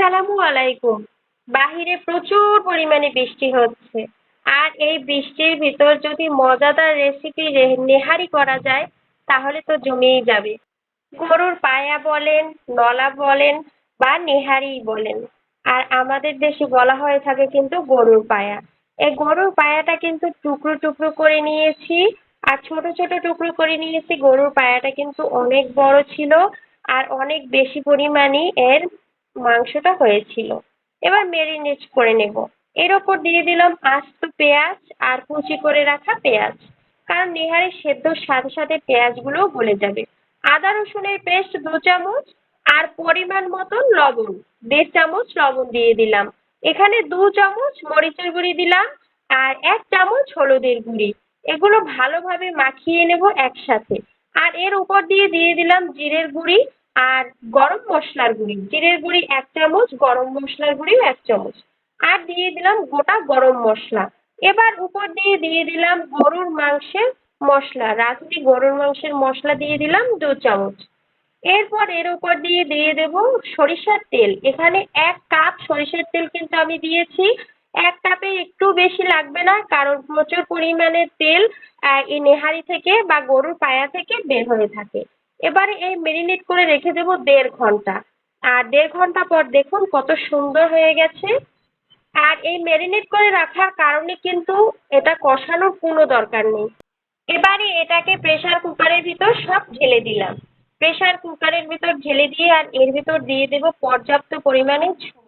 আসসালামু আলাইকুম। বাহিরে প্রচুর পরিমাণে বৃষ্টি হচ্ছে। আর এই বৃষ্টির ভিতর যদি মজাদার রেসিপি নেহারি করা যায় তাহলে তো জমেই যাবে। গরুর পায়া বলেন, নলা বলেন বা নেহারি বলেন। আর আমাদের দেশে বলা হয়ে থাকে কিন্তু গরুর পায়া। এই গরুর পায়াটা কিন্তু টুকরো টুকরো করে নিয়েছি আর ছোট ছোট টুকরো করে নিয়েছি। গরুর পায়াটা কিন্তু অনেক বড় ছিল আর অনেক বেশি পরিমাণে এর মাংসটা হয়েছিল। এবার মেরিনেট করে নেব। এর ওপর দিয়ে দিলাম আস্ত পেঁয়াজ আর কুচি করে রাখা পেঁয়াজ, কারণ নেহারি সেদ্ধর সাথে সাথে পেঁয়াজগুলোও গলে যাবে। আদা রসুনের পেস্ট 2 চামচ আর পরিমাণ মতন লবণ, 1.5 চামচ লবণ দিয়ে দিলাম। এখানে 2 চামচ মরিচের গুঁড়ি দিলাম আর 1 চামচ হলুদের গুঁড়ি। এগুলো ভালোভাবে মাখিয়ে নেব একসাথে। আর এর উপর দিয়ে দিয়ে দিলাম জিরের গুঁড়ি আর গরম মশলার গুঁড়ি। জিরের গুঁড়ি 1 চামচ, গরম মশলার গুঁড়িও 1 চামচ। আর দিয়ে দিলাম গোটা গরম মশলা। এবার উপর দিয়ে দিয়ে দিলাম গরুর মাংসের মশলা, রাঁধুনি গরুর মাংসের মশলা দিয়ে দিলাম 2 চামচ। এরপর এর উপর দিয়ে দিয়ে দেব সরিষার তেল। এখানে 1 কাপ সরিষার তেল কিন্তু আমি দিয়েছি। 1 কাপে একটু বেশি লাগবে না, কারণ প্রচুর পরিমাণে তেল এই নেহারি থেকে বা গরুর পায়া থেকে বের হয়ে থাকে। এবারে এই মেরিনেট করে রেখে দেব 1.5 ঘন্টা। আর 1.5 ঘন্টা পর দেখুন কত সুন্দর হয়ে গেছে। আর এই মেরিনেট করে রাখার কারণে কিন্তু এটা কষানোর কোনো দরকার নেই। এবারে এটাকে প্রেসার কুকারের ভিতর সব ঢেলে দিলাম। প্রেসার কুকারের ভিতর ঢেলে দিয়ে আর এর ভিতর দিয়ে দেব পর্যাপ্ত পরিমাণে ঝোল।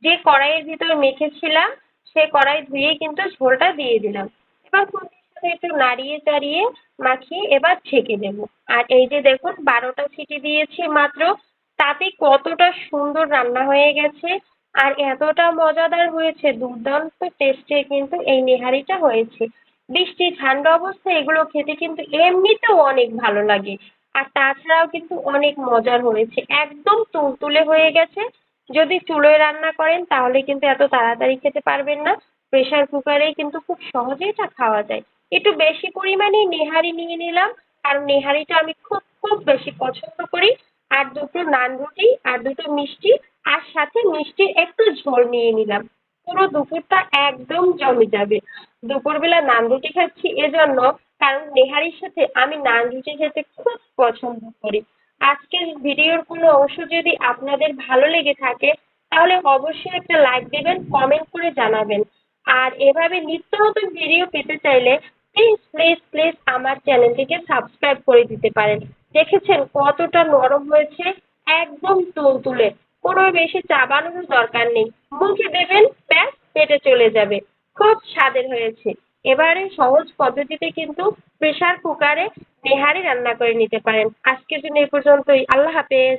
যে কড়াইয়ের ভিতর মেখেছিলাম সে কড়াই ধুয়ে কিন্তু ঝোলটা দিয়ে দিলাম। এবার খুন্তির সাথে একটু নাড়িয়ে চাড়িয়ে মাখিয়ে এবার ছেঁকে দেব। আর এই যে দেখুন 12টা সিটি দিয়েছি মাত্র, তাতে কতটা সুন্দর রান্না হয়ে গেছে আর এতটা মজাদার হয়েছে, দুর্দান্ত টেস্টে কিন্তু এই নেহারিটা হয়েছে। বৃষ্টি ঠান্ডা অবস্থায় এগুলো খেতে কিন্তু এমনিতেও অনেক ভালো লাগে। আর তাছাড়াও কিন্তু অনেক মজার হয়েছে, একদম তুলতুলে হয়ে গেছে। যদি চুলোয় রান্না করেন তাহলে কিন্তু এত তাড়াতাড়ি খেতে পারবেন না। প্রেসার কুকারেই কিন্তু খুব সহজেই এটা খাওয়া যায়। একটু বেশি পরিমাণে নেহারি নিয়ে নিলাম, কারণ নেহারিটা আমি খুব খুব বেশি পছন্দ করি। আর 2টো নান রুটি আর 2টো মিষ্টি, আর সাথে মিষ্টির একটু ঝোল নিয়ে নিলাম। পুরো দুপুরটা একদম জমে যাবে। দুপুরবেলা নান রুটি খাচ্ছি এজন্য, কারণ নেহারির সাথে আমি নান রুটি খেতে খুব পছন্দ করি। আজকের ভিডিওর কোনো অংশ যদি আপনাদের ভালো লেগে থাকে তাহলে অবশ্যই একটা লাইক দেবেন, কমেন্ট করে জানাবেন। আর এভাবে নিত্য নতুন ভিডিও পেতে চাইলে প্লিজ প্লিজ প্লিজ আমার চ্যানেলটিকে সাবস্ক্রাইব করে দিতে পারেন। দেখেছেন কতটা নরম হয়েছে, একদম তুলতুলে। কোনো বেশি চাবানোর দরকার নেই, মুখে দেবেন ব্যাস পেটে চলে যাবে। খুব স্বাদের হয়েছে। এবারে সহজ পদ্ধতিতে কিন্তু প্রেসার কুকারে নেহারি রান্না করে নিতে পারেন। আজকের জন্য এই পর্যন্তই। আল্লাহ হাফেজ।